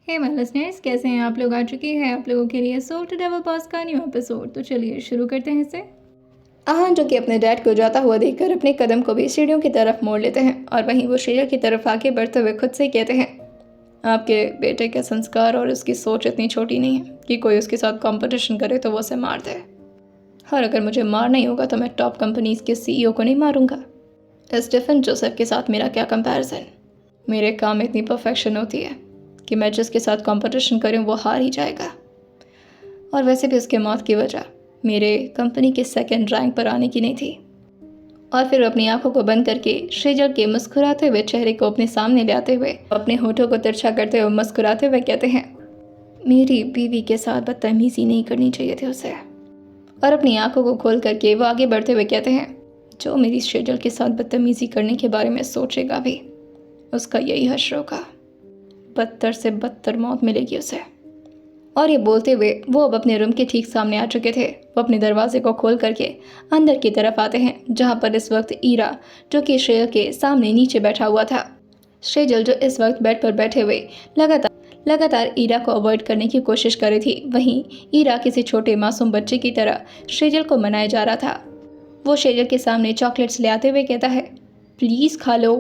Hey my listeners, कैसे हैं आप लोग। आ चुकी है आप लोगों के लिए सोल टू डेवल पॉज का न्यू एपिसोड। तो चलिए शुरू करते हैं इसे। आहान जो कि अपने डैड को जाता हुआ देखकर अपने कदम को भी सीढ़ियों की तरफ मोड़ लेते हैं और वहीं वो सीढ़ियों की तरफ आगे बढ़ते हुए खुद से कहते हैं, आपके बेटे के संस्कार और उसकी सोच इतनी छोटी नहीं है कि कोई उसके साथ कंपटीशन करे तो वो उसे मार दे। और अगर मुझे मारना ही होगा तो मैं टॉप कंपनीज के सीईओ को नहीं मारूंगा। स्टीफन जोसेफ के साथ मेरा क्या कंपैरिजन। मेरे काम में इतनी परफेक्शन होती है कि मैं जिसके साथ कंपटीशन करूं वो हार ही जाएगा। और वैसे भी उसके मौत की वजह मेरे कंपनी के सेकंड रैंक पर आने की नहीं थी। और फिर अपनी आंखों को बंद करके श्रीजल के मुस्कुराते हुए चेहरे को अपने सामने ले आते हुए अपने होठों को तिरछा करते हुए मुस्कुराते हुए कहते हैं, मेरी बीवी के साथ बदतमीजी नहीं करनी चाहिए थी उसे। और अपनी आंखों को खोल करके वो आगे बढ़ते हुए कहते हैं, जो मेरी श्रीजल के साथ बदतमीजी करने के बारे में सोचेगा भी उसका यही हश्र होगा, बदतर से बदतर मौत मिलेगी उसे। और ये बोलते हुए वो अब अपने रूम के ठीक सामने आ चुके थे। वो अपने दरवाजे को खोल करके अंदर की तरफ आते हैं, जहाँ पर इस वक्त ईरा जो कि श्रेया के सामने नीचे बैठा हुआ था। श्रेजल जो इस वक्त बेड पर बैठे हुए लगातार ईरा को अवॉइड करने की कोशिश कर रही थी, वहीं ईरा किसी छोटे मासूम बच्चे की तरह श्रेजल को मनाया जा रहा था। वो श्रेजल के सामने चॉकलेट्स ले आते हुए कहता है, प्लीज़ खा लो।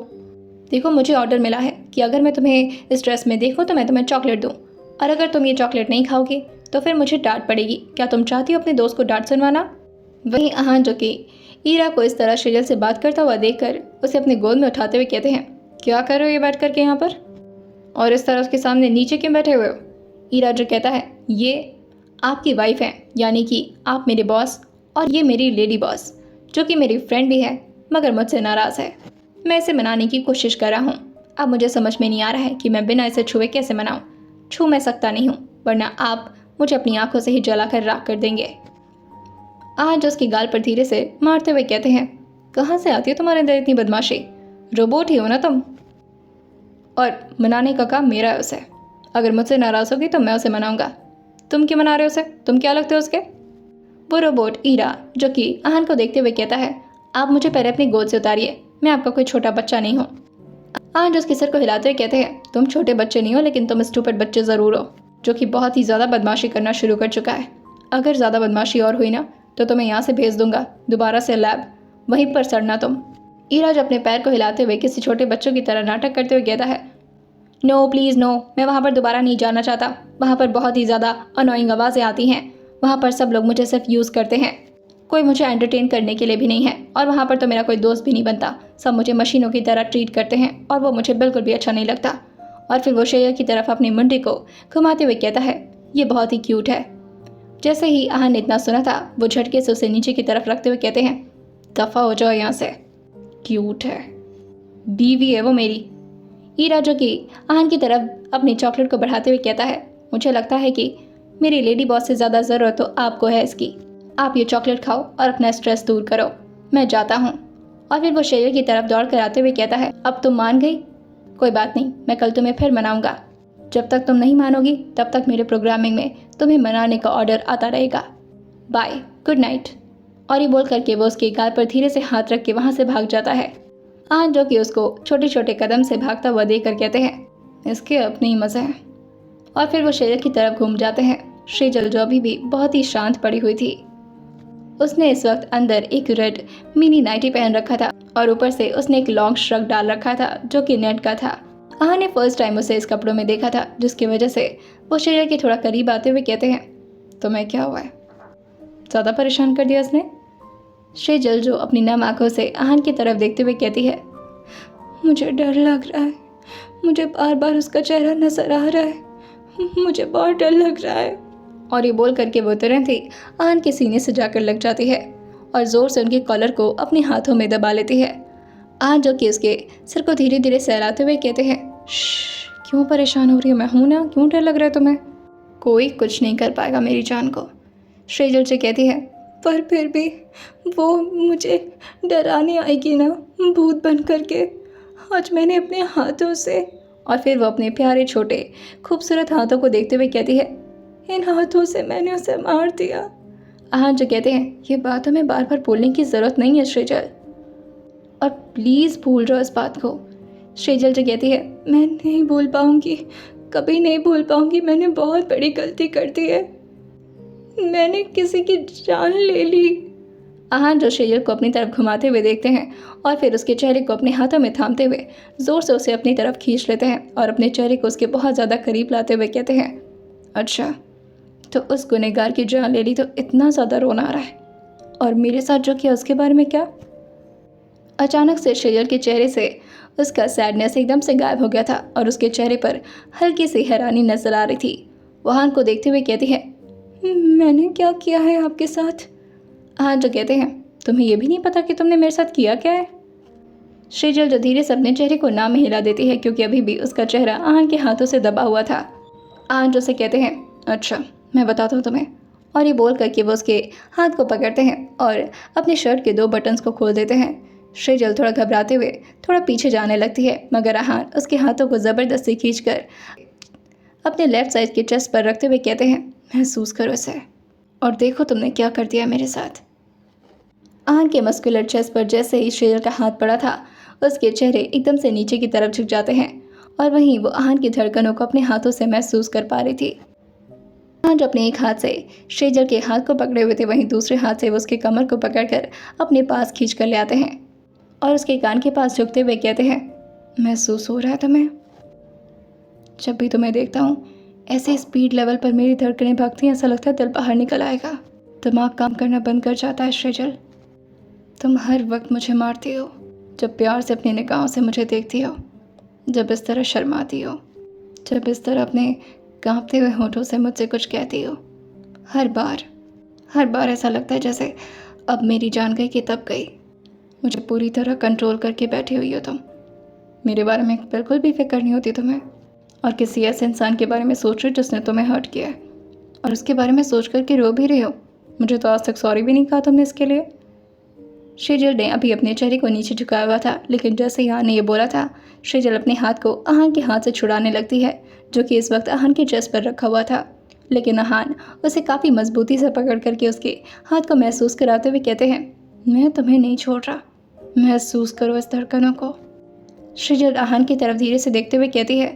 देखो, मुझे ऑर्डर मिला है कि अगर मैं तुम्हें इस ड्रेस में देखूं तो मैं तुम्हें चॉकलेट दूं, और अगर तुम ये चॉकलेट नहीं खाओगे तो फिर मुझे डांट पड़ेगी। क्या तुम चाहती हो अपने दोस्त को डांट सुनवाना। वहीं आहान जो कि ईरा को इस तरह श्रीजल से बात करता हुआ देखकर उसे अपने गोद में उठाते हुए कहते हैं, क्या कर रहे हो ये बैठ करके यहाँ पर, और इस तरह उसके सामने नीचे क्यों बैठे हुए हो। ईरा जो कहता है, ये आपकी वाइफ है, यानी कि आप मेरे बॉस, और ये मेरी लेडी बॉस जो कि मेरी फ्रेंड भी है, मगर मुझसे नाराज़ है। मैं इसे मनाने की कोशिश कर रहा हूँ। अब मुझे समझ में नहीं आ रहा है कि मैं बिना इसे छुए कैसे मनाऊँ। छू मैं सकता नहीं हूँ, वरना आप मुझे अपनी आंखों से ही जलाकर राख कर देंगे। आज उसकी गाल पर धीरे से मारते हुए कहते हैं, कहाँ से आती है तुम्हारे अंदर इतनी बदमाशी। रोबोट ही हो ना तुम, और मनाने का काम मेरा है उसे। अगर मुझसे नाराज़ होगी तो मैं उसे मनाऊंगा। तुम क्यों मना रहे हो उसे, तुम क्या लगते हो उसके। वो रोबोट ईरा जो कि आहान को देखते हुए कहता है, आप मुझे पहले अपनी गोद से उतारिए, मैं आपका कोई छोटा बच्चा नहीं हूँ। आहान उसके सर को हिलाते हुए कहते हैं, तुम छोटे बच्चे नहीं हो, लेकिन तुम स्टूपिड बच्चे ज़रूर हो, जो कि बहुत ही ज़्यादा बदमाशी करना शुरू कर चुका है। अगर ज़्यादा बदमाशी और हुई ना तो तुम्हें यहाँ से भेज दूंगा, दोबारा से लैब, वहीं पर सड़ना तुम। ईराज अपने पैर को हिलाते हुए किसी छोटे बच्चों की तरह नाटक करते हुए कहता है, नो प्लीज़ नो, मैं वहाँ पर दोबारा नहीं जाना चाहता। वहाँ पर बहुत ही ज़्यादा अनोइंग आवाज़ें आती हैं। वहाँ पर सब लोग मुझे सिर्फ यूज़ करते हैं, कोई मुझे एंटरटेन करने के लिए भी नहीं है। और वहाँ पर तो मेरा कोई दोस्त भी नहीं बनता, सब मुझे मशीनों की तरह ट्रीट करते हैं, और वो मुझे बिल्कुल भी अच्छा नहीं लगता। और फिर वो शेयर की तरफ अपनी मुंडी को घुमाते हुए कहता है, ये बहुत ही क्यूट है। जैसे ही आहान ने इतना सुना था, वो झटके से उसे नीचे की तरफ रखते हुए कहते हैं, दफ़ा हो जाओ यहाँ से। क्यूट है, बीवी है वो मेरी। ईरा जो कि आहान की तरफ अपनी चॉकलेट को बढ़ाते हुए कहता है, मुझे लगता है कि मेरी लेडी बॉस से ज़्यादा ज़रूरत तो आपको है इसकी। आप ये चॉकलेट खाओ और अपना स्ट्रेस दूर करो, मैं जाता हूँ। और फिर वो शेयर की तरफ दौड़ कर आते हुए कहता है, अब तुम मान गई, कोई बात नहीं, मैं कल तुम्हें फिर मनाऊंगा। जब तक तुम नहीं मानोगी तब तक मेरे प्रोग्रामिंग में तुम्हें मनाने का ऑर्डर आता रहेगा। Bye, good night. और ये बोल करके वो उसके गाल पर धीरे से हाथ रख के वहाँ से भाग जाता है। आहान जो कि उसको छोटे छोटे कदम से भागता हुआ देख कर कहते हैं, इसके अपने ही मज़े हैं। और फिर वो शेयर की तरफ घूम जाते हैं। श्रीजल जो अभी भी बहुत ही शांत पड़ी हुई थी, उसने इस वक्त अंदर एक रेड मिनी नाइटी पहन रखा था, और ऊपर से उसने एक लॉन्ग श्रग डाल रखा था जो कि नेट का था। आहान ने फर्स्ट टाइम उसे इस कपड़ों में देखा था, जिसकी वजह से वो शेयर के थोड़ा करीब आते हुए कहते हैं, तुम्हें क्या हुआ है, ज़्यादा परेशान कर दिया उसने। श्रीजल जो अपनी नम आंखों से आहान की तरफ देखते हुए कहती है, मुझे डर लग रहा है, मुझे बार बार उसका चेहरा नजर आ रहा है, मुझे बहुत डर लग रहा है। और ये बोल करके वो तुरंत ही आहान के सीने से जाकर लग जाती है और ज़ोर से उनके कॉलर को अपने हाथों में दबा लेती है। आहान जो कि उसके सिर को धीरे धीरे सहलाते हुए कहते हैं, क्यों परेशान हो रही हो, मैं हूँ ना, क्यों डर लग रहा है तुम्हें। कोई कुछ नहीं कर पाएगा मेरी जान को। श्रीजल से कहती है, पर फिर भी वो मुझे डराने आएगी ना, भूत बन करके। आज मैंने अपने हाथों से। और फिर वो अपने प्यारे छोटे खूबसूरत हाथों को देखते हुए कहती है, इन हाथों से मैंने उसे मार दिया। आहान जो कहते हैं, ये बात हमें बार बार बोलने की ज़रूरत नहीं है श्रीजल, और प्लीज़ भूल जाओ इस बात को। श्रीजल जो कहती है, मैं नहीं भूल पाऊंगी, कभी नहीं भूल पाऊंगी। मैंने बहुत बड़ी गलती कर दी है, मैंने किसी की जान ले ली। आहान जो शेजल को अपनी तरफ घुमाते हुए देखते हैं और फिर उसके चेहरे को अपने हाथों में थामते हुए ज़ोर से उसे अपनी तरफ खींच लेते हैं और अपने चेहरे को उसके बहुत ज़्यादा करीब लाते हुए कहते हैं, अच्छा तो उस गुनहगार की जान ले ली तो इतना ज़्यादा रोना आ रहा है, और मेरे साथ जो किया उसके बारे में क्या? अचानक से शेजल के चेहरे से उसका सैडनेस एकदम से गायब हो गया था और उसके चेहरे पर हल्की सी हैरानी नजर आ रही थी। वो आहान को देखते हुए कहती है, मैंने क्या किया है आपके साथ? आहान जो कहते हैं, तुम्हें यह भी नहीं पता कि तुमने मेरे साथ किया क्या है? शेजल जो धीरे से अपने चेहरे को ना में हिला देती है क्योंकि अभी भी उसका चेहरा आहान के हाथों से दबा हुआ था। आहान जो से कहते हैं, अच्छा मैं बताता हूँ तुम्हें, और ये बोल करके वो उसके हाथ को पकड़ते हैं और अपने शर्ट के 2 बटन्स को खोल देते हैं। शेजल थोड़ा घबराते हुए थोड़ा पीछे जाने लगती है, मगर आहान उसके हाथों को ज़बरदस्ती खींचकर अपने लेफ्ट साइड के चेस्ट पर रखते हुए कहते हैं, महसूस करो इसे और देखो तुमने क्या कर दिया मेरे साथ। आहान के मस्कुलर चेस्ट पर जैसे ही शेजल का हाथ पड़ा था, उसके चेहरे एकदम से नीचे की तरफ झुक जाते हैं और वहीं वो आहान की धड़कनों को अपने हाथों से महसूस कर पा रही थी। आहान जो अपने एक हाथ से शेजल के हाथ को पकड़े हुए थे, वहीं दूसरे हाथ से वो उसके कमर को पकड़कर अपने पास खींच कर ले आते हैं और उसके कान के पास झुकते हुए कहते हैं, महसूस हो रहा है तुम्हें? जब भी तुम्हें देखता हूँ ऐसे स्पीड लेवल पर मेरी धड़कनें भागती हैं, ऐसा लगता है दिल बाहर निकल आएगा, दिमाग काम करना बंद कर जाता है। शेजल, तुम हर वक्त मुझे मारती हो जब प्यार से अपनी निगाहों से मुझे देखती हो, जब इस तरह शर्माती हो, जब इस तरह अपने कांपते हुए होठों से मुझसे कुछ कहती हो। हर बार ऐसा लगता है जैसे अब मेरी जान गई कि तब गई। मुझे पूरी तरह कंट्रोल करके बैठी हुई हो तुम। मेरे बारे में बिल्कुल भी फिक्र नहीं होती तुम्हें, और किसी ऐसे इंसान के बारे में सोच रहे हो जिसने तुम्हें हर्ट किया है, और उसके बारे में सोच करके रो भी रही हो। मुझे तो आज तक सॉरी भी नहीं कहा तुमने इसके लिए। शेजल ने अभी अपने चेहरे को नीचे झुकाया हुआ था, लेकिन जैसे ही आहान ने ये बोला था, शेजल अपने हाथ को आहान के हाथ से छुड़ाने लगती है, जो कि इस वक्त आहान के चेस्ट पर रखा हुआ था। लेकिन आहान उसे काफ़ी मजबूती से पकड़ करके उसके हाथ को महसूस कराते हुए कहते हैं, मैं तुम्हें नहीं छोड़ रहा, महसूस करो इस धड़कनों को। शेजल आहान की तरफ धीरे से देखते हुए कहती है,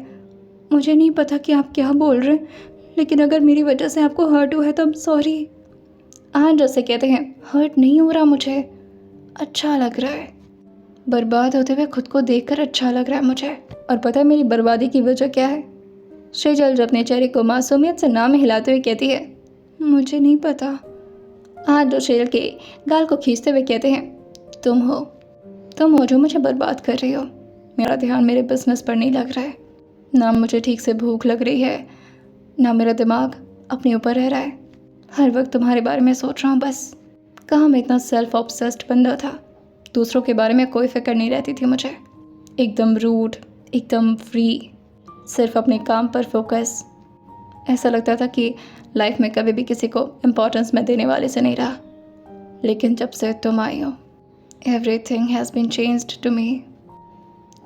मुझे नहीं पता कि आप क्या बोल रहे हैं, लेकिन अगर मेरी वजह से आपको हर्ट हुआ है तो सॉरी। आहान जैसे कहते हैं, हर्ट नहीं हो रहा, मुझे अच्छा लग रहा है, बर्बाद होते हुए खुद को देखकर अच्छा लग रहा है मुझे। और पता है मेरी बर्बादी की वजह क्या है? शेजल जो अपने चेहरे को मासूमियत से ना में हिलाते हुए कहती है, मुझे नहीं पता। आहान जो शेजल के गाल को खींचते हुए कहते हैं, तुम हो जो मुझे बर्बाद कर रही हो। मेरा ध्यान मेरे बिजनेस पर नहीं लग रहा है, ना मुझे ठीक से भूख लग रही है, ना मेरा दिमाग अपने ऊपर रह रहा है। हर वक्त तुम्हारे बारे में सोच रहा हूँ बस। कहाँ मैं इतना सेल्फ ऑब्सेस्ड बंदा था, दूसरों के बारे में कोई फिक्र नहीं रहती थी मुझे। एकदम रूड, एकदम फ्री, सिर्फ अपने काम पर फोकस। ऐसा लगता था कि लाइफ में कभी भी किसी को इम्पोर्टेंस मैं देने वाले से नहीं रहा। लेकिन जब से तुम आई हो, everything has been changed to me.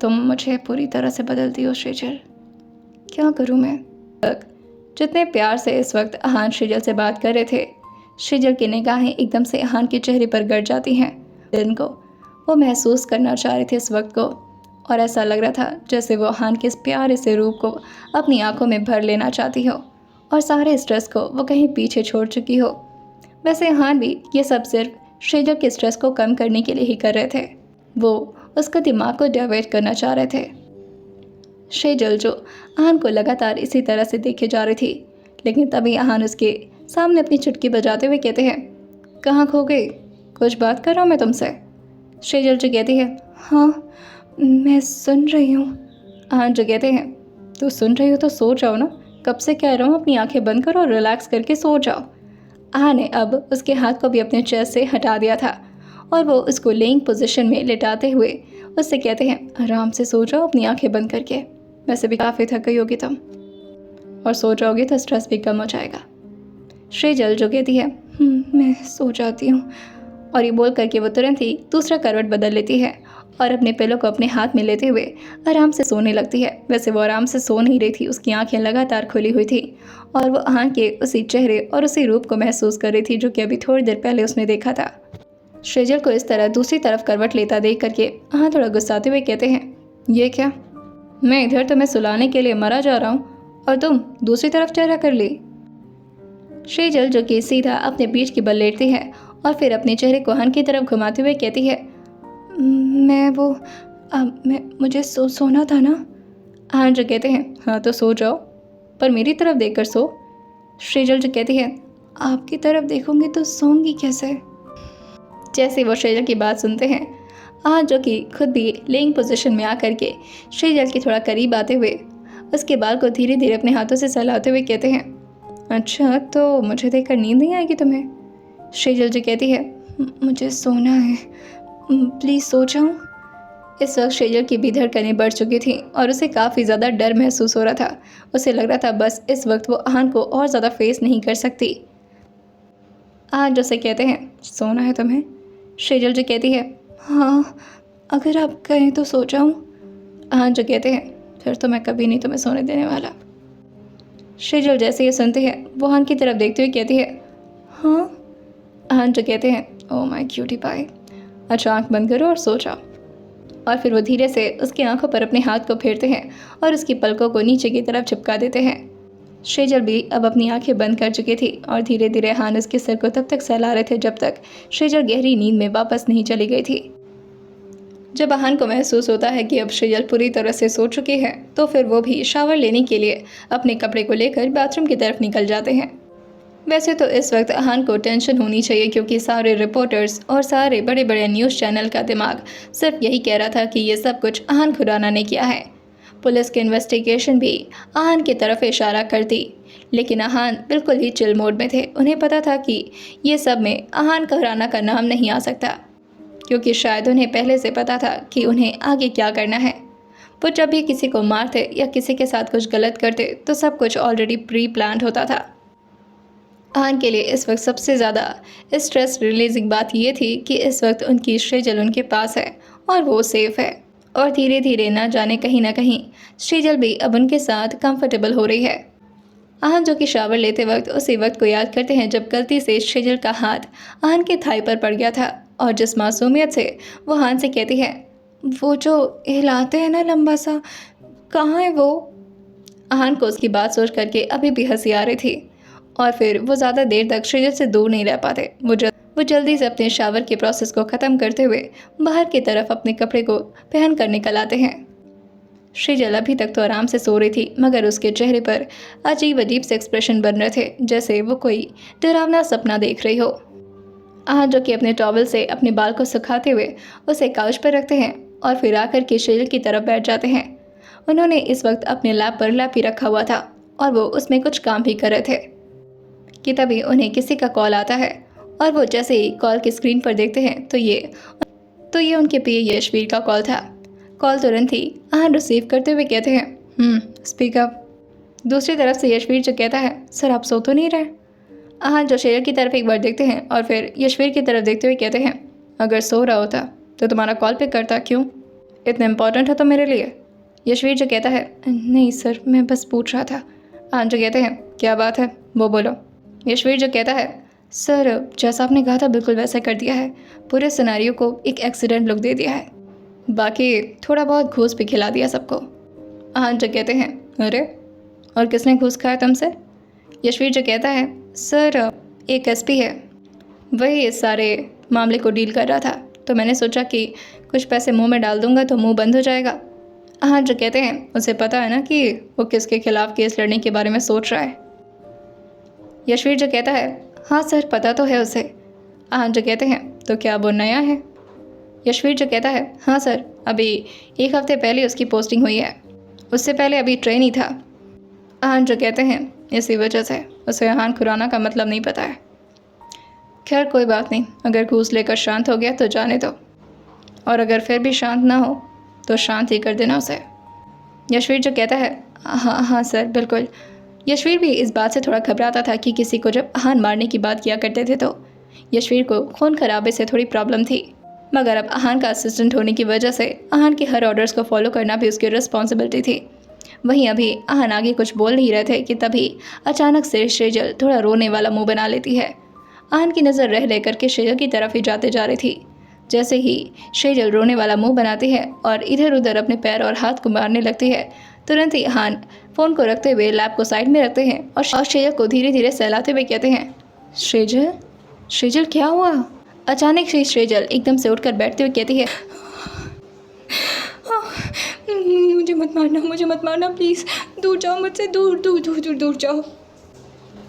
तुम मुझे पूरी तरह से बदल दी हो शेजल। क्या करूँ मैं? जितने प्यार से इस वक्त आहान शेजल से बात कर रहे थे, शेजल की निगाहें एकदम से आहान के चेहरे पर गड़ जाती हैं। दिन को वो महसूस करना चाह रहे थे इस वक्त को, और ऐसा लग रहा था जैसे वो आहान के इस प्यारे से रूप को अपनी आंखों में भर लेना चाहती हो और सारे स्ट्रेस को वो कहीं पीछे छोड़ चुकी हो। वैसे आहान भी ये सब सिर्फ शेजल के स्ट्रेस को कम करने के लिए ही कर रहे थे। वो उसका दिमाग को डाइवर्ट करना चाह रहे थे। शेजल जो आहान को लगातार इसी तरह से देखे जा रही थी, लेकिन तभी आहान उसके सामने अपनी चुटकी बजाते हुए कहते हैं, कहाँ खो गई? कुछ बात कर रहा हूँ मैं तुमसे। शेजल जो कहती है, हाँ मैं सुन रही हूँ। आहान जो कहते हैं, तो सुन रही हो तो सो जाओ ना, कब से कह रहा हूँ अपनी आंखें बंद करो और रिलैक्स करके सो जाओ। आहान ने अब उसके हाथ को भी अपने चेस्ट से हटा दिया था और वो उसको लेइंग पोजीशन में लेटाते हुए उससे कहते हैं, आराम से सो जाओ अपनी आंखें बंद करके। वैसे भी काफ़ी थक गई होगी तुम, और सो जाओगी तो स्ट्रेस भी कम हो जाएगा। शेजल जो कहती है, मैं सो जाती हूँ, और ये बोल करके वो तुरंत ही दूसरा करवट बदल लेती है और अपने पिलो को अपने हाथ में लेते हुए आराम से सोने लगती है। वैसे वो आराम से सो नहीं रही थी, उसकी आंखें लगातार खुली हुई थी और वो आहान के उसी चेहरे और उसी रूप को महसूस कर रही थी जो कि अभी थोड़ी देर पहले उसने देखा था। शेजल को इस तरह दूसरी तरफ करवट लेता देख करके आहान थोड़ा गुस्साते हुए कहते हैं, ये क्या? मैं इधर तुम्हें सुलाने के लिए मरा जा रहा हूँ और तुम दूसरी तरफ चेहरा कर ली। शेजल जो कि सीधा अपने पीठ के बल लेटती है और फिर अपने चेहरे को आहन की तरफ घुमाते हुए कहती है, मुझे सोना था ना। आहन जो कहते हैं, हाँ तो सो जाओ, पर मेरी तरफ देखकर सो। शेजल जो कहती है, आपकी तरफ देखूंगी तो सोऊंगी कैसे। जैसे वो शेजल की बात सुनते हैं, आहन जो कि खुद भी लेइंग पोजीशन में आकर के शेजल के थोड़ा करीब आते हुए उसके बाल को धीरे धीरे अपने हाथों से सहलाते हुए कहते हैं, अच्छा तो मुझे देखकर नींद नहीं आएगी तुम्हें। शेजल जो कहती है, मुझे सोना है, प्लीज़ सो जाऊँ। इस वक्त शेजल की भी धड़कनें बढ़ चुकी थी और उसे काफ़ी ज़्यादा डर महसूस हो रहा था। उसे लग रहा था बस इस वक्त वो आहन को और ज़्यादा फेस नहीं कर सकती। आहन जो से कहते हैं, सोना है तुम्हें। शेजल जो कहती है, हाँ अगर आप कहें तो सो जाऊँ। आहन जो कहते हैं, फिर तो मैं कभी नहीं तुम्हें सोने देने वाला। शेजल जैसे ये सुनते हैं वो आहन की तरफ देखते हुए कहती है, हाँ। आहन जो कहते हैं, ओ माय क्यूटी पाई, अच्छा आँख बंद करो और सो जाओ। और फिर वो धीरे से उसकी आंखों पर अपने हाथ को फेरते हैं और उसकी पलकों को नीचे की तरफ चिपका देते हैं। शेजल भी अब अपनी आंखें बंद कर चुकी थी और धीरे धीरे आहन उसके सर को तब तक सहला रहे थे जब तक शेजल गहरी नींद में वापस नहीं चली गई थी। जब आहन को महसूस होता है कि अब शेजल पूरी तरह से सो चुकी है तो फिर वो भी शावर लेने के लिए अपने कपड़े को लेकर बाथरूम की तरफ निकल जाते हैं। वैसे तो इस वक्त आहन को टेंशन होनी चाहिए क्योंकि सारे रिपोर्टर्स और सारे बड़े बड़े न्यूज़ चैनल का दिमाग सिर्फ यही कह रहा था कि ये सब कुछ आहन खुराना ने किया है। पुलिस की इन्वेस्टिगेशन भी आहन की तरफ इशारा करती, लेकिन आहन बिल्कुल ही चिल मोड में थे। उन्हें पता था कि ये सब में आहन खुराना का नाम नहीं आ सकता क्योंकि शायद उन्हें पहले से पता था कि उन्हें आगे क्या करना है। वो जब भी किसी को मारते या किसी के साथ कुछ गलत करते तो सब कुछ ऑलरेडी प्री प्लान्ड होता था। आहन के लिए इस वक्त सबसे ज़्यादा स्ट्रेस रिलीजिंग बात यह थी कि इस वक्त उनकी शेजल उनके पास है और वो सेफ़ है और धीरे धीरे ना जाने कहीं ना कहीं शेजल भी अब उनके साथ कंफर्टेबल हो रही है। आहन जो कि शावर लेते वक्त उसी वक्त को याद करते हैं जब गलती से शेजल का हाथ आहन के थाई पर पड़ गया था और जिस मासूमियत से वो आहन से कहती है, वो जो हिलाते हैं ना लंबा सा, कहाँ है वो। आहन को उसकी बात सोच करके अभी भी हंसी आ रही थी और फिर वो ज़्यादा देर तक शेजल से दूर नहीं रह पाते। वो जल्दी से अपने शावर के प्रोसेस को ख़त्म करते हुए बाहर की तरफ अपने कपड़े को पहन कर निकल आते हैं। शेजल अभी तक तो आराम से सो रही थी मगर उसके चेहरे पर अजीब अजीब से एक्सप्रेशन बन रहे थे जैसे वो कोई डरावना सपना देख रही हो। आहन जो कि अपने टॉवल से अपने बाल को सुखाते हुए उसे काउच पर रखते हैं और फिर आकर के शेजल की तरफ बैठ जाते हैं। उन्होंने इस वक्त अपने लैप पर लैप ही रखा हुआ था और वो उसमें कुछ काम भी कर रहे थे कि तभी उन्हें किसी का कॉल आता है और वो जैसे ही कॉल की स्क्रीन पर देखते हैं तो ये उनके प्रिय यशवीर का कॉल था। कॉल तुरंत ही आहन रिसीव करते हुए कहते हैं, स्पीक अप। दूसरी तरफ से यशवीर जो कहता है, सर आप सो तो नहीं रहे। आहन जो शेजल की तरफ एक बार देखते हैं और फिर यशवीर की तरफ देखते हुए कहते हैं, अगर सो रहा होता तो तुम्हारा कॉल पिक करता, क्यों, इतना इम्पोर्टेंट है तो मेरे लिए। यशवीर जो कहता है, नहीं सर मैं बस पूछ रहा था। आहन जो कहते हैं, क्या बात है वो बोलो। यशवीर जो कहता है, सर जैसा आपने कहा था बिल्कुल वैसा कर दिया है, पूरे सिनेरियो को एक एक्सीडेंट लुक दे दिया है, बाकी थोड़ा बहुत घूस भी खिला दिया सबको। आहन जो कहते हैं, अरे और किसने घूस खाया तुमसे। यशवीर जो कहता है, सर एक एसपी है, वही इस सारे मामले को डील कर रहा था तो मैंने सोचा कि कुछ पैसे मुंह में डाल दूंगा तो मुंह बंद हो जाएगा। आहन जो कहते हैं, उसे पता है ना कि वो किसके खिलाफ केस लड़ने के बारे में सोच रहा है। यशवीर जो कहता है, हाँ सर पता तो है उसे। आहन जो कहते हैं, तो क्या वो नया है। यशवीर जो कहता है, हाँ सर अभी 1 हफ्ते पहले उसकी पोस्टिंग हुई है, उससे पहले अभी ट्रेन ही था। आहन जो कहते हैं, इसी वजह से उसे आहन खुराना का मतलब नहीं पता है। खैर कोई बात नहीं, अगर घूस लेकर शांत हो गया तो जाने दो, और अगर फिर भी शांत ना हो तो शांत ही कर देना उसे। यशवीर जो कहता है, हाँ सर बिल्कुल। यशवीर भी इस बात से थोड़ा घबराता था कि किसी को जब आहन मारने की बात किया करते थे तो यशवीर को खून खराबे से थोड़ी प्रॉब्लम थी, मगर अब आहन का असिस्टेंट होने की वजह से आहन के हर ऑर्डर्स को फॉलो करना भी उसकी रिस्पॉन्सिबिलिटी थी। वहीं अभी आहन आगे कुछ बोल नहीं रहे थे कि तभी अचानक से शेजल थोड़ा रोने वाला मुंह बना लेती है। आहन की नज़र रह रह करके शेजल की तरफ ही जाते जा रही थी। जैसे ही शेजल रोने वाला मुंह बनाती है और इधर उधर अपने पैर और हाथ को मारने लगती है, तुरंत ही आहन फ़ोन को रखते हुए लैप को साइड में रखते हैं और सेजल को धीरे धीरे सहलाते हुए कहते हैं, सेजल, सेजल क्या हुआ? अचानक से सेजल एकदम से उठकर बैठते हुए कहती है, मुझे मत मारना प्लीज़, दूर जाओ मुझसे, दूर दूर दूर दूर दूर जाओ।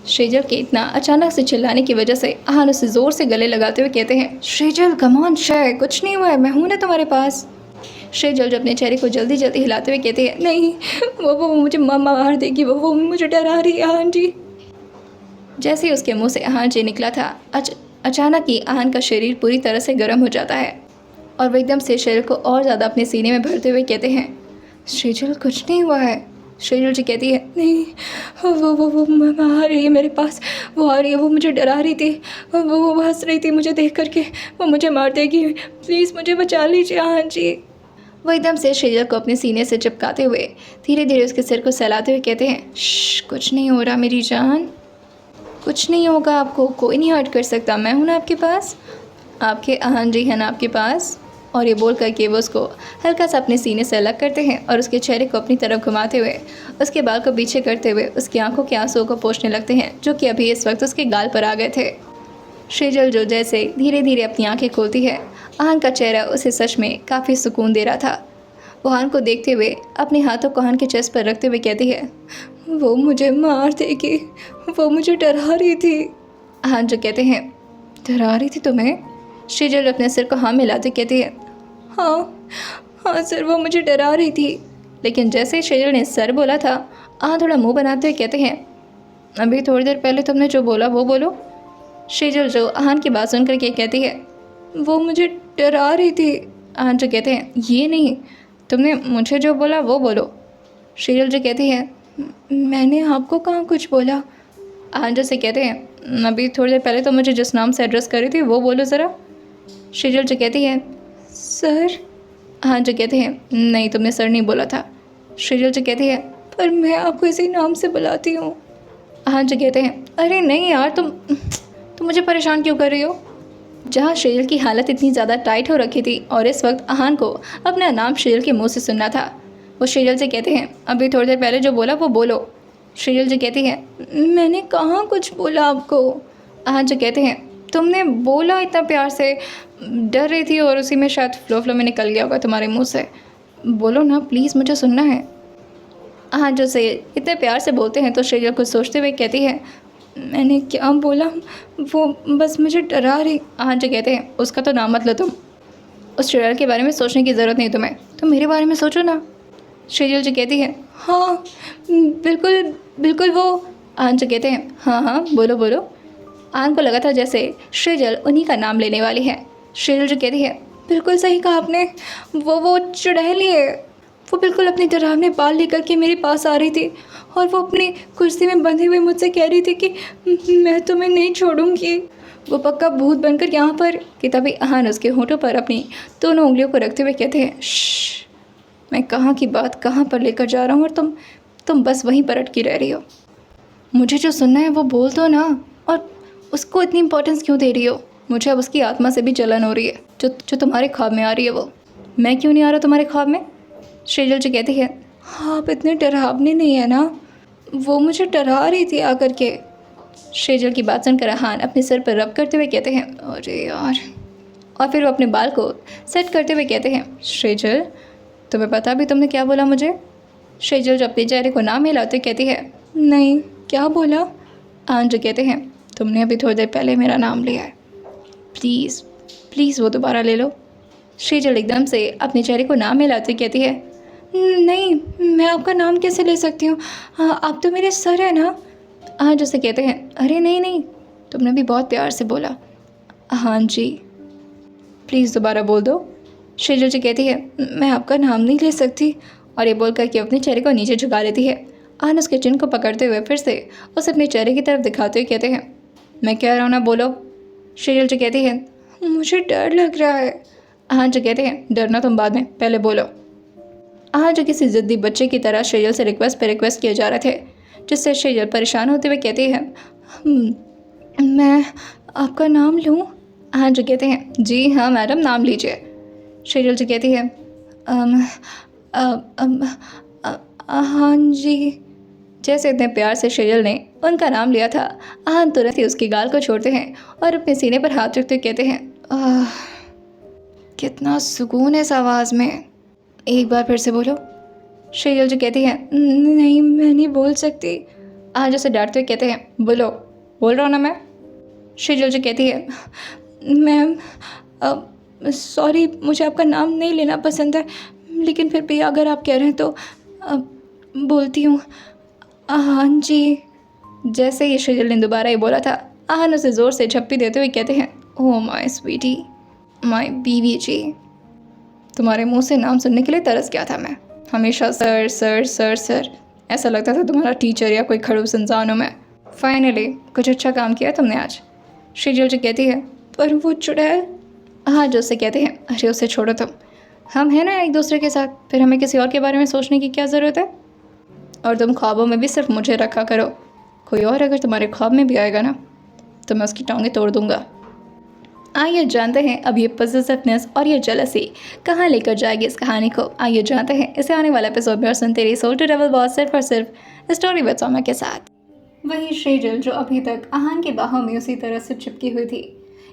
सेजल के इतना अचानक से चिल्लाने की वजह से आहान उसे ज़ोर से गले लगाते हुए कहते हैं, सेजल कम ऑन शय, कुछ नहीं हुआ है, मैं हूँ ना तुम्हारे पास। सेजल जो अपने चेहरे को जल्दी जल्दी हिलाते हुए कहते हैं, नहीं, वो मुझे मार देगी, वो मुझे डरा रही है आहान जी। जैसे ही उसके मुंह से आहान जी निकला था, अचानक ही आहान का शरीर पूरी तरह से गर्म हो जाता है और वो एकदम से शरीर को और ज़्यादा अपने सीने में भरते हुए कहते हैं, सेजल कुछ नहीं हुआ है। सेजल जी कहती है, नहीं, वो आ रही है मेरे पास, वो आ रही है, वो मुझे डरा रही थी, वो हंस रही थी मुझे देख करके, वो मुझे मार देगी, प्लीज़ मुझे बचा लीजिए आहान जी। वो एकदम से सेजल को अपने सीने से चिपकाते हुए धीरे धीरे उसके सिर को सहलाते हुए कहते हैं, कुछ नहीं हो रहा मेरी जान, कुछ नहीं होगा आपको, कोई नहीं हर्ट कर सकता, मैं हूँ ना आपके पास, आपके आहान जी हैं ना आपके पास। और ये बोल करके वो उसको हल्का सा अपने सीने से अलग करते हैं और उसके चेहरे को अपनी तरफ घुमाते हुए उसके बाल को पीछे करते हुए उसकी आंखों के आंसुओं को पोंछने लगते हैं, जो कि अभी इस वक्त उसके गाल पर आ गए थे। सेजल जो जैसे धीरे धीरे अपनी आंखें खोलती है, आहान का चेहरा उसे सच में काफ़ी सुकून दे रहा था। वो आहान को देखते हुए अपने हाथों को आहान के चेस्ट पर रखते हुए कहती है, वो मुझे मार देगी, वो मुझे डरा रही थी। आहान जो कहते हैं, डरा रही थी तुम्हें? सेजल अपने सिर को हाँ मिलाते कहती है, हाँ सर, वो मुझे डरा रही थी। लेकिन जैसे ही सेजल ने सर बोला था, आहान थोड़ा मुंह बनाते हुए कहते हैं, अभी थोड़ी देर पहले तुमने जो बोला वो बोलो। सेजल जो आहान की बात सुन करके कहती है, वो मुझे डरा रही थी। आहान जो कहते हैं, ये नहीं, तुमने मुझे जो बोला वो बोलो। सेजल जो कहती है, मैंने आपको कहाँ कुछ बोला। आहान जो से कहते हैं, अभी थोड़ी देर पहले तो मुझे जिस नाम से एड्रेस करी थी वो बोलो ज़रा। सेजल जो कहती है, सर। आहान जो कहते हैं, नहीं, तुमने सर नहीं बोला था। सेजल जो कहती है, पर मैं आपको इसी नाम से बुलाती हूँ। आहान जो कहते हैं, अरे नहीं यार, तुम मुझे परेशान क्यों कर रही हो। जहाँ सेजल की हालत इतनी ज़्यादा टाइट हो रखी थी और इस वक्त आहान को अपना नाम सेजल के मुंह से सुनना था। वो सेजल से कहते हैं, अभी थोड़ी देर पहले जो बोला वो बोलो। सेजल जो कहती है, मैंने कहाँ कुछ बोला आपको। आहान जो कहते हैं, तुमने बोला इतना प्यार से, डर रही थी और उसी में शायद फ्लो में निकल गया होगा तुम्हारे मुंह से, बोलो ना प्लीज़, मुझे सुनना है। आहान जो से इतने प्यार से बोलते हैं तो सेजल कुछ सोचते हुए कहती है, मैंने क्या बोला, वो बस मुझे डरा रही। आहान जो कहते हैं, उसका तो नाम मत लो तुम, उस डर के बारे में सोचने की ज़रूरत नहीं तुम्हें, तुम मेरे बारे में सोचो ना। सेजल जो कहती है, हाँ बिल्कुल बिल्कुल वो। आहान जो कहते हैं, हाँ बोलो बोलो। आहान को लगा था जैसे सेजल उन्हीं का नाम लेने वाली है। सेजल जो कहती है, बिल्कुल सही कहा आपने, वो चुड़ैली है, वो बिल्कुल अपने डरावने बाल लेकर के मेरे पास आ रही थी और वो अपनी कुर्सी में बंधे हुए मुझसे कह रही थी कि मैं तुम्हें नहीं छोड़ूंगी, वो पक्का भूत बनकर यहाँ पर। कि तभी आहान उसके होंठों पर अपनी दोनों उंगलियों को रखते हुए कहते हैं, मैं कहाँ की बात कहाँ पर लेकर जा रहा हूँ और तुम बस वहीं पर अटकी रह रही हो। मुझे जो सुनना है वो बोल दो ना, और उसको इतनी इंपॉर्टेंस क्यों दे रही हो। मुझे अब उसकी आत्मा से भी जलन हो रही है जो तुम्हारे ख्वाब में आ रही है। वो मैं क्यों नहीं आ रहा तुम्हारे ख्वाब में। सेजल जी कहती है, हाँ आप इतने डरावने नहीं है ना, वो मुझे डरा रही थी आकर के। सेजल की बात सुनकर आहान अपने सर पर रब करते हुए कहते हैं, अरे यार। और फिर वो अपने बाल को सेट करते हुए कहते हैं, सेजल तुम्हें पता भी तुमने क्या बोला मुझे। सेजल जो अपने चेहरे को नाम हिलाते कहती है, नहीं क्या बोला। आहान जो कहते हैं, तुमने अभी थोड़ी देर पहले मेरा नाम लिया है, प्लीज़ प्लीज़ वो दोबारा ले लो। सेजल एकदम से अपने चेहरे को नाम हिलाते कहती है, नहीं मैं आपका नाम कैसे ले सकती हूँ, आप तो मेरे सर है ना। आहान जो से कहते हैं, अरे नहीं, तुमने भी बहुत प्यार से बोला। आहान जी प्लीज़ दोबारा बोल दो। सेजल जी कहती है, मैं आपका नाम नहीं ले सकती। और ये बोल करके अपने चेहरे को नीचे झुका लेती है। आहान उसके चिन को पकड़ते हुए फिर से उसे अपने चेहरे की तरफ दिखाते हुए कहते हैं, मैं कह रहा हूँ ना बोलो। सेजल जी कहती है, मुझे डर लग रहा है। आहान जो कहते हैं, डरना तुम बाद में, पहले बोलो। आहान जो किसी ज़िद्दी बच्चे की तरह सेजल से रिक्वेस्ट पे रिक्वेस्ट किए जा रहे थे, जिससे सेजल परेशान होते हुए कहती है, मैं आपका नाम लूँ। आहान जो कहते हैं, जी हाँ मैडम नाम लीजिए। सेजल जो कहती है, आहान जी। जैसे इतने प्यार से शेजल ने उनका नाम लिया था, आहान तुरंत ही उसकी गाल को छोड़ते हैं और अपने सीने पर हाथ रखते कहते हैं, आह, कितना सुकून है इस आवाज़ में। एक बार फिर से बोलो। शेजल जो कहती है, नहीं मैं नहीं बोल सकती। आहान उसे डांटते हुए कहते हैं, बोलो। बोल रहा हूँ ना मैं। शेजल जो कहती है, मैम सॉरी, मुझे आपका नाम नहीं लेना पसंद है, लेकिन फिर भी अगर आप कह रहे हैं तो बोलती हूँ। आहान जी। जैसे ही शेजल ने दोबारा ये बोला था, आहान उसे ज़ोर से झप्पी देते हुए कहते हैं, ओह माय स्वीटी, माय बीवी जी, तुम्हारे मुंह से नाम सुनने के लिए तरस गया था मैं। हमेशा सर सर सर सर, ऐसा लगता था तुम्हारा टीचर या कोई खड़ूस इंसान हो मैं। फाइनली कुछ अच्छा काम किया तुमने आज। शेजल जो कहती है, पर वो चुड़ैल। हाँ जो उससे कहते हैं, अरे उसे छोड़ो तुम, हम हैं ना एक दूसरे के साथ, फिर हमें किसी और के बारे में सोचने की क्या ज़रूरत है। और तुम ख्वाबों में भी सिर्फ मुझे रखा करो, कोई और अगर तुम्हारे ख्वाब में भी आएगा ना तो मैं उसकी टांगें तोड़ दूंगा। आइए जानते हैं अब ये पॉजिटिवनेस और ये जेलसी कहाँ लेकर जाएगी इस कहानी को। आइए जानते हैं इसे आने वाले एपिसोड में। और सुनते रहिए सोल टू डबल बॉस सिर्फ और सिर्फ स्टोरी विद सोमा के साथ। वहीं शेजल जो अभी तक आहान की बाहों में उसी तरह से चिपकी हुई थी,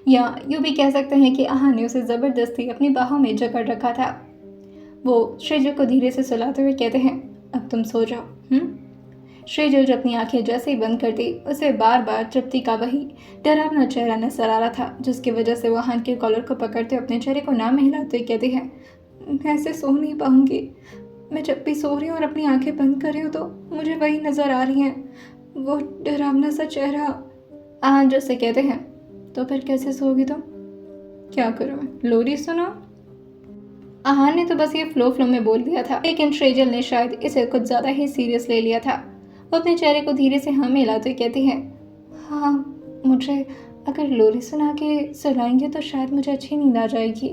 या यूँ भी कह सकते हैं कि आहान ने उसे ज़बरदस्ती अपनी बाहों में जकड़ रखा था। वो शेजल को धीरे से सुलाते हुए कहते हैं, अब तुम सो जाओ। शेजल जो अपनी आंखें जैसे ही बंद करती, उसे बार बार तृप्ति का वही डरावना चेहरा नजर आ रहा था, जिसकी वजह से वो आहान के कॉलर को पकड़ते अपने चेहरे को ना हिलाते हुए कहती है, मैं ऐसे सो नहीं पाऊंगी। मैं जब भी सो रही हूँ और अपनी आंखें बंद कर रही हूँ तो मुझे वही नज़र आ रही हैं, वो डरावना सा चेहरा। आहान जो से कहते हैं, तो फिर कैसे सोगी तुम? क्या करूँ मैं, लोरी सुनो? आहान ने तो बस ये फ्लो में बोल दिया था, लेकिन शेजल ने शायद इसे कुछ ज़्यादा ही सीरियस ले लिया था। वो अपने चेहरे को धीरे से हाँ मिलाते हुए कहती है, हाँ मुझे अगर लोरी सुना के सुलाएंगे तो शायद मुझे अच्छी नींद आ जाएगी।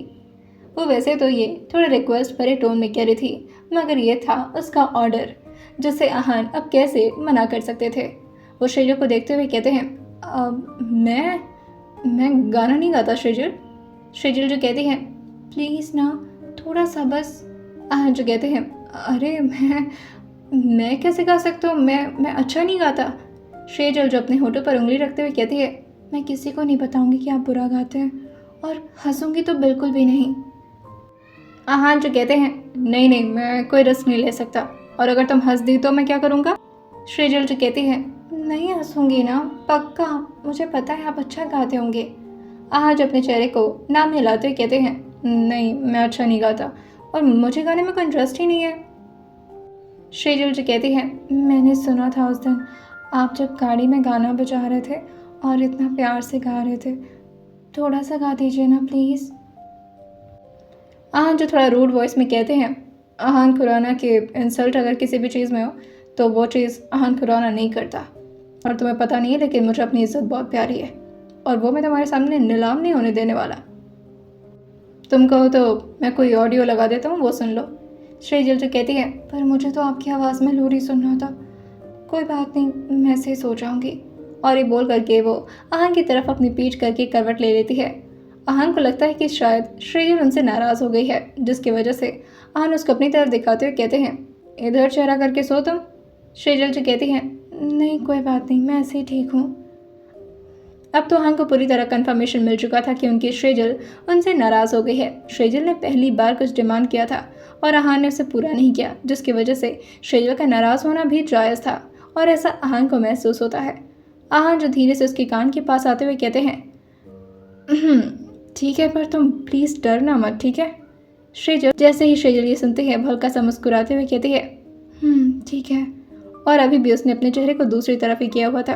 वो वैसे तो ये थोड़ा रिक्वेस्ट भरे टोन में कह रही थी, मगर ये था उसका ऑर्डर, जिसे आहान अब कैसे मना कर सकते थे। वो शेजल को देखते हुए कहते हैं, मैं गाना नहीं गाता शेजल। शेजल जो कहती है, प्लीज़ ना थोड़ा सा बस। आहान जो कहते हैं, अरे मैं कैसे गा सकता हूँ, मैं अच्छा नहीं गाता। शेजल जो अपने होठों पर उंगली रखते हुए कहती है, मैं किसी को नहीं बताऊंगी कि आप बुरा गाते हैं, और हंसूंगी तो बिल्कुल भी नहीं। आहान जो कहते हैं, नहीं मैं कोई रिस्क नहीं ले सकता, और अगर तुम हंस दी तो मैं क्या करूँगा। शेजल जो कहती है, नहीं हंसूंगी ना, पक्का, मुझे पता है आप अच्छा गाते होंगे। आहान जो अपने चेहरे को नाम हिलाते हुए कहते हैं, नहीं मैं अच्छा नहीं गाता, और मुझे गाने में कोई इंटरेस्ट ही नहीं है। शेजल जो कहती है, मैंने सुना था उस दिन आप जब गाड़ी में गाना बजा रहे थे और इतना प्यार से गा रहे थे, थोड़ा सा गा दीजिए ना प्लीज़। आहान जो थोड़ा रूड वॉइस में कहते हैं, आहान खुराना के इंसल्ट अगर किसी भी चीज़ में हो तो वो चीज़ आहान खुराना नहीं करता, और तुम्हें पता नहीं है लेकिन मुझे अपनी इज्जत बहुत प्यारी है, और वो मैं तुम्हारे सामने नीलाम नहीं होने देने वाला। तुम कहो तो मैं कोई ऑडियो लगा देता हूँ, वो सुन लो। शेजल जो कहती है, पर मुझे तो आपकी आवाज़ में लोरी सुनना था। कोई बात नहीं, मैं ऐसे ही सो जाऊंगी। और ये बोल करके वो आहान की तरफ अपनी पीठ करके करवट ले लेती है। आहान को लगता है कि शायद शेजल उनसे नाराज़ हो गई है, जिसकी वजह से आहान उसको अपनी तरफ दिखाते हुए कहते हैं, इधर चेहरा करके सो तुम। शेजल जो कहती है, नहीं कोई बात नहीं, मैं ऐसे ही ठीक हूँ। अब तो आहान को पूरी तरह कंफर्मेशन मिल चुका था कि उनकी शेजल उनसे नाराज़ हो गई है। शेजल ने पहली बार कुछ डिमांड किया था और आहान ने उसे पूरा नहीं किया, जिसकी वजह से शेजल का नाराज़ होना भी जायज़ था, और ऐसा आहान को महसूस होता है। आहान जो धीरे से उसके कान के पास आते हुए कहते हैं, ठीक है, पर तुम प्लीज़ डरना मत, ठीक है। शेजल जैसे ही शेजल ये सुनती है, हल्का सा मुस्कुराते हुए कहती है, ठीक है। और अभी भी उसने अपने चेहरे को दूसरी तरफ ही किया हुआ था।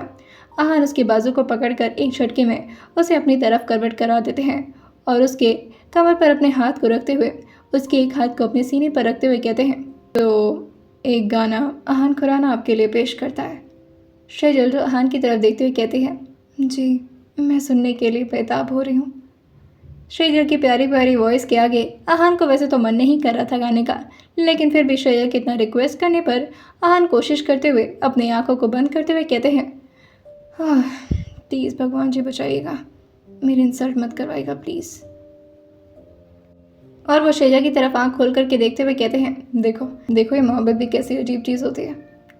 आहान उसके बाजू को पकड़कर एक झटके में उसे अपनी तरफ करवट करा देते हैं, और उसके कमर पर अपने हाथ को रखते हुए उसके एक हाथ को अपने सीने पर रखते हुए कहते हैं, तो एक गाना आहान खुराना आपके लिए पेश करता है। शेजल जो आहान की तरफ देखते हुए कहती है, जी मैं सुनने के लिए बेताब हो रही हूँ। शेजल की प्यारी प्यारी वॉइस के आगे आहान को वैसे तो मन नहीं कर रहा था गाने का, लेकिन फिर भी शेजल के इतना रिक्वेस्ट करने पर आहान कोशिश करते हुए अपनी आंखों को बंद करते हुए कहते हैं, प्लीज़ भगवान जी बचाइएगा, मेरी इंसल्ट मत करवाइएगा प्लीज़। और वो शेजा की तरफ आंख खोल करके देखते हुए कहते हैं, देखो ये मोहब्बत भी कैसी अजीब चीज़ होती है,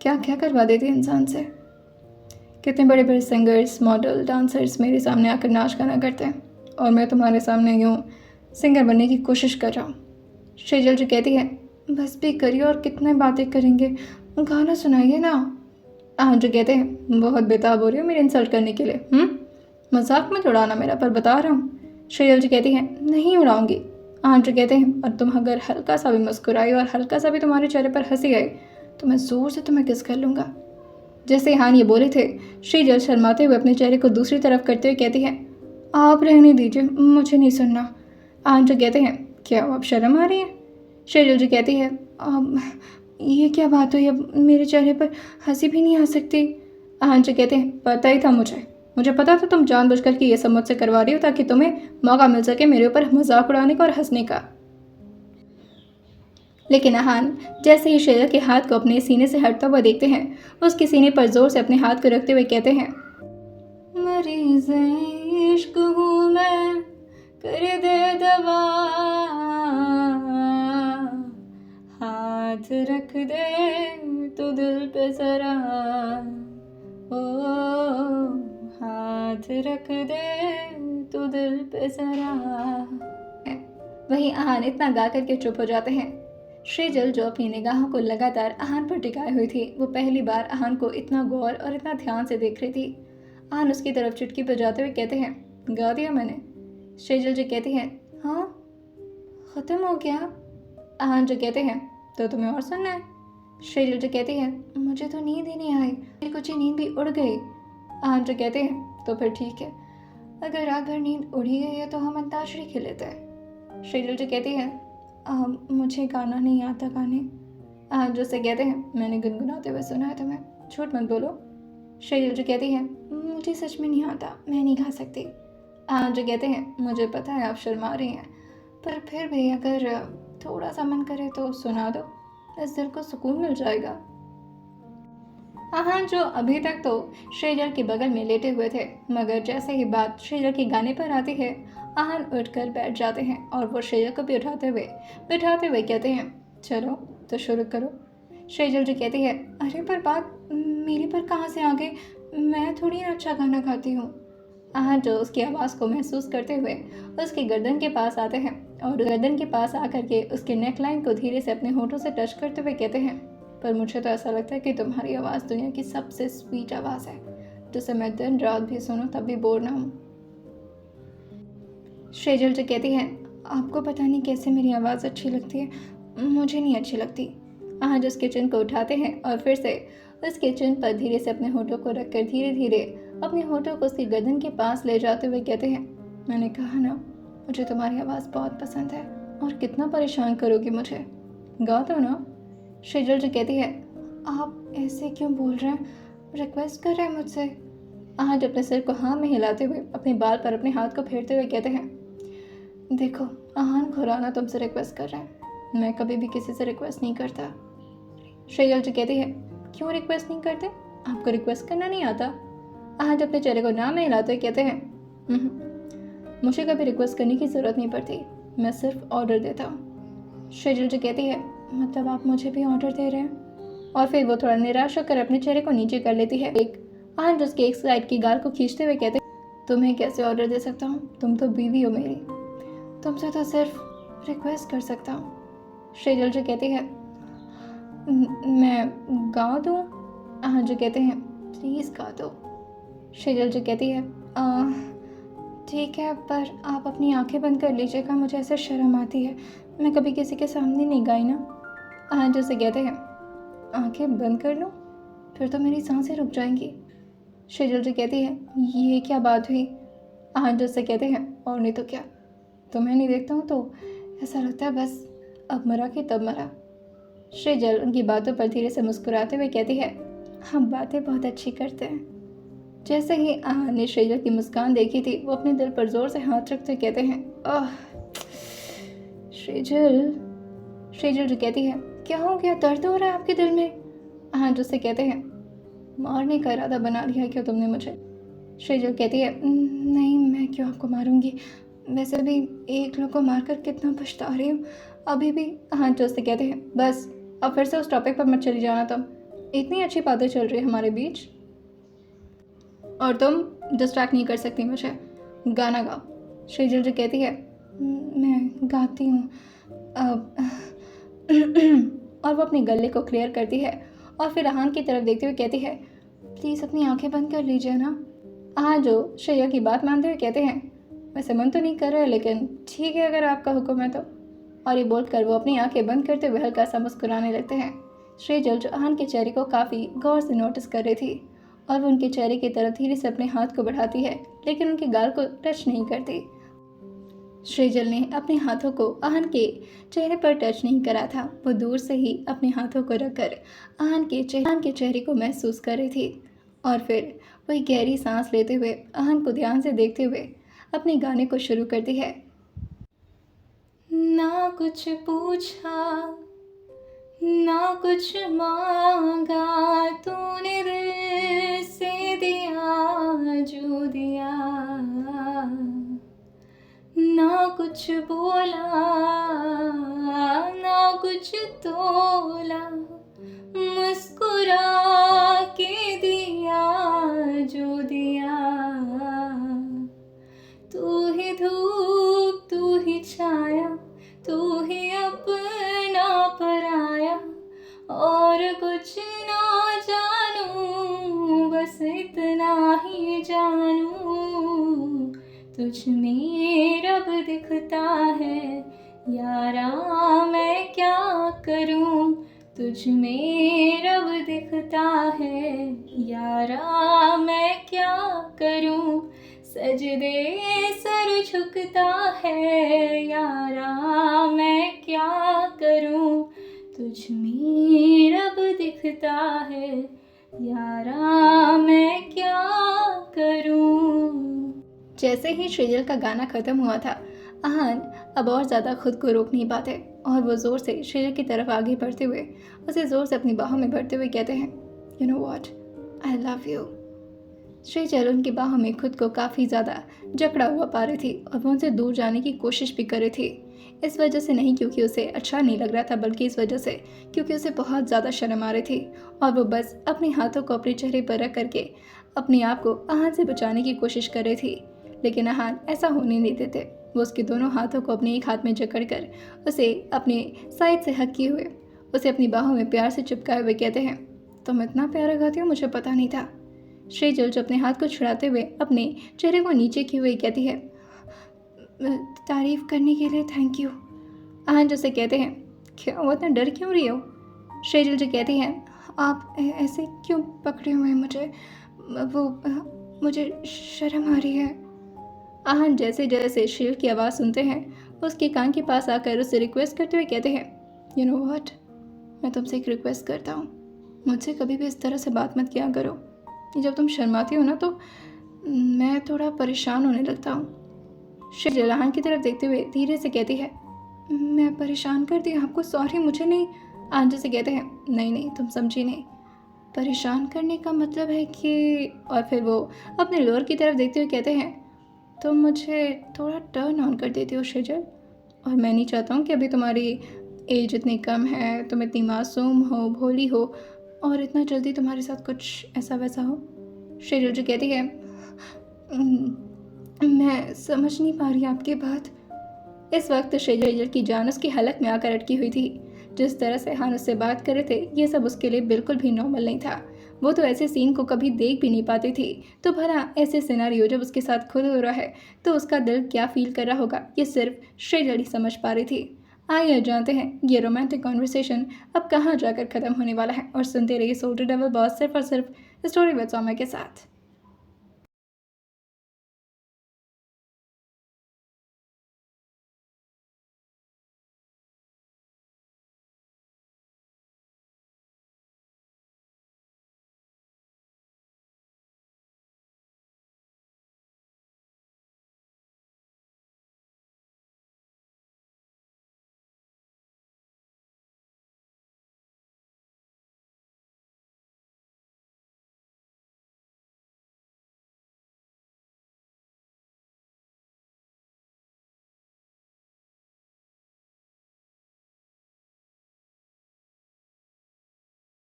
क्या क्या करवा देती है इंसान से। कितने बड़े बड़े सिंगर्स, मॉडल, डांसर्स मेरे सामने आकर नाच गाना करते हैं और मैं तुम्हारे सामने यूँ सिंगर बनने की कोशिश कर रहा हूँ। शेजल जी कहती है, बस भी करिए और कितने बातें करेंगे, गाना सुनाइए ना। हाँ जो कहते हैं, बहुत बेताब हो रही हो मेरी इंसल्ट करने के लिए। मजाक मत उड़ाना मेरा, पर बता रहा हूँ। शेजल जी कहती हैं, नहीं उड़ाऊंगी। हाँ जो कहते हैं, और तुम अगर हल्का सा भी मुस्कुराई और हल्का सा भी तुम्हारे चेहरे पर हंसी आई तो मैं ज़ोर से तुम्हें किस कर लूँगा। जैसे हान ये बोले थे, शेजल शर्माते हुए अपने चेहरे को दूसरी तरफ करते हुए कहती है, आप रहने दीजिए, मुझे नहीं सुनना। हाँ जो कहते हैं, क्या अब शर्म आ रही है। शेजल जी कहती है, अब ये क्या बात हुई, अब मेरे चेहरे पर हंसी भी नहीं आ सकती। हाँ जो कहते हैं, पता ही था मुझे पता था तुम जानबूझकर कि ये सब मुझसे करवा रही हो ताकि तुम्हें मौका मिल सके मेरे ऊपर मजाक उड़ाने का और हंसने का। लेकिन अहान जैसे ही शेजल के हाथ को अपने सीने से हटता हुआ देखते हैं, उसके सीने पर जोर से अपने हाथ को रखते हुए कहते हैं, मरीज़ इश्क हूँ मैं, कर दे दवा, हाथ रख दे तो दिल पे जरा, ओ हाथ रख दे तो दिल पे जरा। वहीं अहान इतना गा करके चुप हो जाते हैं। शेजल जो अपनी निगाहों को लगातार अहान पर टिकाए हुई थी, वो पहली बार अहान को इतना गौर और इतना ध्यान से देख रही थी। अहान उसकी तरफ चुटकी बजाते हुए कहते हैं, गा दिया मैंने। शेजल जी कहती हैं, हाँ ख़त्म हो गया। अहान जो कहते हैं, तो तुम्हें और सुनना है। शेजल जी कहती हैं, मुझे तो नींद ही नहीं आई, कुछ नींद भी उड़ गई। अहान जो कहते हैं, तो फिर ठीक है, अगर रात भर नींद उड़ी गई है तो हम अंताक्षरी खेल लेते हैं। शेजल जी कहती हैं, मुझे गाना नहीं आता गाने। जो से कहते हैं, मैंने गुनगुनाते हुए सुना है तुम्हें, झूठ मत बोलो। शेजल जी कहती हैं, मुझे सच में नहीं आता, मैं नहीं गा सकती। जो कहते हैं, मुझे पता है आप शर्मा रही हैं, पर फिर भी अगर थोड़ा सा मन करे तो सुना दो, इस दिल को सुकून मिल जाएगा। जो अभी तक तो शेजल के बगल में लेटे हुए थे, मगर जैसे ही बात शेजल के गाने पर आती है, अहान उठकर बैठ जाते हैं और वो शेजल को भी बिठाते हुए कहते हैं, चलो तो शुरू करो। शेजल जी कहती है, अरे पर बात मेरे पर कहाँ से आ गई, मैं थोड़ी अच्छा गाना गाती हूँ। अहान जो उसकी आवाज़ को महसूस करते हुए उसकी गर्दन के पास आते हैं और गर्दन के पास आकर के उसके नेकलाइन को धीरे से अपने होठों से टच करते हुए कहते हैं, पर मुझे तो ऐसा लगता है कि तुम्हारी आवाज़ दुनिया की सबसे स्वीट आवाज़ है, जिसे मैं दिन रात भी सुनूं तब भी बोर ना हूँ। शेजल जी कहती है, आपको पता नहीं कैसे मेरी आवाज़ अच्छी लगती है, मुझे नहीं अच्छी लगती। आज उसके चिन को उठाते हैं और फिर से उसके चिन पर धीरे से अपने होठों को रखकर धीरे धीरे अपने होठों को उसकी गर्दन के पास ले जाते हुए कहते हैं, मैंने कहा ना, मुझे तुम्हारी आवाज़ बहुत पसंद है, और कितना परेशान करोगी मुझे, गा दो ना। शेजल जी कहती है, आप ऐसे क्यों बोल रहे हैं, रिक्वेस्ट कर रहे हैं मुझसे। आज अपने सिर को हाँ में हिलाते हुए अपने बाल पर अपने हाथ को फेरते हुए कहते हैं, देखो अहान खुराना तुमसे रिक्वेस्ट कर रहा है, मैं कभी भी किसी से रिक्वेस्ट नहीं करता। शेजल जी कहती है, क्यों रिक्वेस्ट नहीं करते, आपको रिक्वेस्ट करना नहीं आता। आज अपने चेहरे को ना में हिलाते हुए कहते हैं, मुझे कभी रिक्वेस्ट करने की ज़रूरत नहीं पड़ती, मैं सिर्फ ऑर्डर देता हूँ। शेजल जी कहती है, मतलब आप मुझे भी ऑर्डर दे रहे हैं। और फिर वो थोड़ा निराश होकर अपने चेहरे को नीचे कर लेती है। आज उसके एक साइड की गाल को खींचते हुए कहते, तुम्हें कैसे ऑर्डर दे सकता हूँ, तुम तो बीवी हो मेरी, तुमसे तो सिर्फ रिक्वेस्ट कर सकता हूँ। शेजल जी कहती है, मैं गा दूँ। हाँ जो कहते हैं, प्लीज़ गा दो। शेजल जी कहती है, ठीक है, पर आप अपनी आंखें बंद कर लीजिएगा, मुझे ऐसे शर्म आती है, मैं कभी किसी के सामने नहीं गाई ना। हाँ जो से कहते हैं, आंखें बंद कर लो, फिर तो मेरी सांसें रुक जाएंगी। शेजल जी कहती है, ये क्या बात हुई। हाँ जो से कहते हैं, और नहीं तो क्या, तुम्हें नहीं देखता हूँ तो ऐसा लगता है बस अब मरा कि तब मरा। शेजल उनकी बातों पर धीरे से मुस्कुराते हुए कहती है, हम बातें बहुत अच्छी करते हैं। जैसे ही आहान ने शेजल की मुस्कान देखी थी, वो अपने दिल पर जोर से हाथ रखते कहते हैं, आह शेजल। शेजल जो कहती है, क्या हो गया, दर्द हो रहा है आपके दिल में। आहान उससे कहते हैं, मारने का इरादा बना लिया क्या तुमने मुझे। शेजल कहती है, नहीं मैं क्यों आपको मारूंगी, वैसे भी एक लोग को मारकर कितना पछता रही हूँ अभी भी। आहान उससे कहते हैं, बस अब फिर से उस टॉपिक पर मत चली जाना तुम। इतनी अच्छी बातें चल रही है हमारे बीच और तुम डिस्ट्रैक्ट नहीं कर सकती मुझे। गाना गाओ। शेजल जो कहती है मैं गाती हूँ अब। और वो अपने गले को क्लियर करती है और फिर आहान की तरफ देखते हुए कहती है प्लीज़ अपनी आंखें बंद कर लीजिए ना। आहान जो श्रेया की बात मानते हुए कहते हैं वैसे मन तो नहीं कर रहा है लेकिन ठीक है अगर आपका हुक्म है तो। और ये बोलकर वो अपनी आंखें बंद करते हुए हल्का सा मुस्कुराने लगते हैं। श्रेजल जो आहान के चेहरे को काफ़ी गौर से नोटिस कर रही थी और वो उनके चेहरे की तरफ धीरे से अपने हाथ को बढ़ाती है लेकिन उनके गाल को टच नहीं करती। श्रेजल ने अपने हाथों को आहान के चेहरे पर टच नहीं करा था। वो दूर से ही अपने हाथों को रखकर आहान के चेहरे को महसूस कर रही थी और फिर वही गहरी सांस लेते हुए आहान को ध्यान से देखते हुए अपने गाने को शुरू करती है। ना कुछ पूछा ना कुछ मांगा तूने दिल से दिया जो दिया। ना कुछ बोला ना कुछ तोला मुस्कुरा के दिया जो दिया। तू ही धूप तू ही छाया तू ही अपना पराया और कुछ ना जानूं बस इतना ही जानूं तुझ में रब दिखता है यारा मैं क्या करूं। तुझ में रब दिखता है यारा मैं क्या करूं। सजदे सर झुकता है यारा मैं क्या करूं। तुझ में रब दिखता है यारा मैं क्या करूं। जैसे ही श्रेजल का गाना ख़त्म हुआ था आहान अब और ज़्यादा खुद को रोक नहीं पाते और वो ज़ोर से श्रेजल की तरफ आगे बढ़ते हुए उसे ज़ोर से अपनी बाहों में भरते हुए कहते हैं you know what I love you. Shrejal उनकी बाहों में खुद को काफ़ी ज़्यादा जकड़ा हुआ पा रही थी और वो उनसे दूर जाने की कोशिश भी कर रही थी। इस वजह से नहीं क्योंकि उसे अच्छा नहीं लग रहा था बल्कि इस वजह से क्योंकि उसे बहुत ज़्यादा शर्म आ रही थी और वो बस अपने हाथों को अपने चेहरे पर रख करके अपने आप को आहान से बचाने की कोशिश कर रही थी लेकिन आहान ऐसा होने नहीं देते। वो उसके दोनों हाथों को अपने एक हाथ में जकड़कर उसे अपने साइड से हक किए हुए उसे अपनी बाहों में प्यार से चिपकाए हुए कहते हैं तुम इतना प्यारा गाती हो मुझे पता नहीं था। श्रेजल जो अपने हाथ को छुड़ाते हुए अपने चेहरे को नीचे किए हुए कहती है तारीफ करने के लिए थैंक यू। आहान जो से कहते हैं क्या वो इतना डर क्यों रही हो। श्रेजल जो कहती हैं आप ऐसे क्यों पकड़े हुए हैं मुझे शर्म आ रही है। आहान जैसे जैसे श्रेजल की आवाज़ सुनते हैं उसके कान के पास आकर उसे रिक्वेस्ट करते हुए कहते हैं यू नो व्हाट मैं तुमसे एक रिक्वेस्ट करता हूँ मुझसे कभी भी इस तरह से बात मत किया करो। जब तुम शर्माती हो ना तो मैं थोड़ा परेशान होने लगता हूँ। श्रेजल आहान की तरफ देखते हुए धीरे से कहती है मैं परेशान कर दी आपको सॉरी मुझे नहीं। आहान जैसे कहते हैं नहीं तुम समझी नहीं परेशान करने का मतलब है कि। और फिर वो अपने लोअर की तरफ देखते हुए कहते हैं तुम मुझे थोड़ा टर्न ऑन कर देती हो श्रेजल और मैं नहीं चाहता हूँ कि अभी तुम्हारी एज इतनी कम है तुम इतनी मासूम हो भोली हो और इतना जल्दी तुम्हारे साथ कुछ ऐसा वैसा हो। श्रेजल जो कहती है मैं समझ नहीं पा रही आपकी बात। इस वक्त श्रेजल की जान उसकी हलक में आकर अटकी हुई थी। जिस तरह से आहान उससे बात कर रहे थे ये सब उसके लिए बिल्कुल भी नॉर्मल नहीं था। वो तो ऐसे सीन को कभी देख भी नहीं पाती थी तो भला ऐसे सिनेरियो जब उसके साथ खुद हो रहा है तो उसका दिल क्या फील कर रहा होगा ये सिर्फ श्रेजल ही समझ पा रही थी। आइए जानते हैं ये रोमांटिक कॉन्वर्सेशन अब कहाँ जाकर ख़त्म होने वाला है और सुनते रहिए सोल्जर डबल बॉस सिर्फ और सिर्फ स्टोरी विद सौम्या के साथ।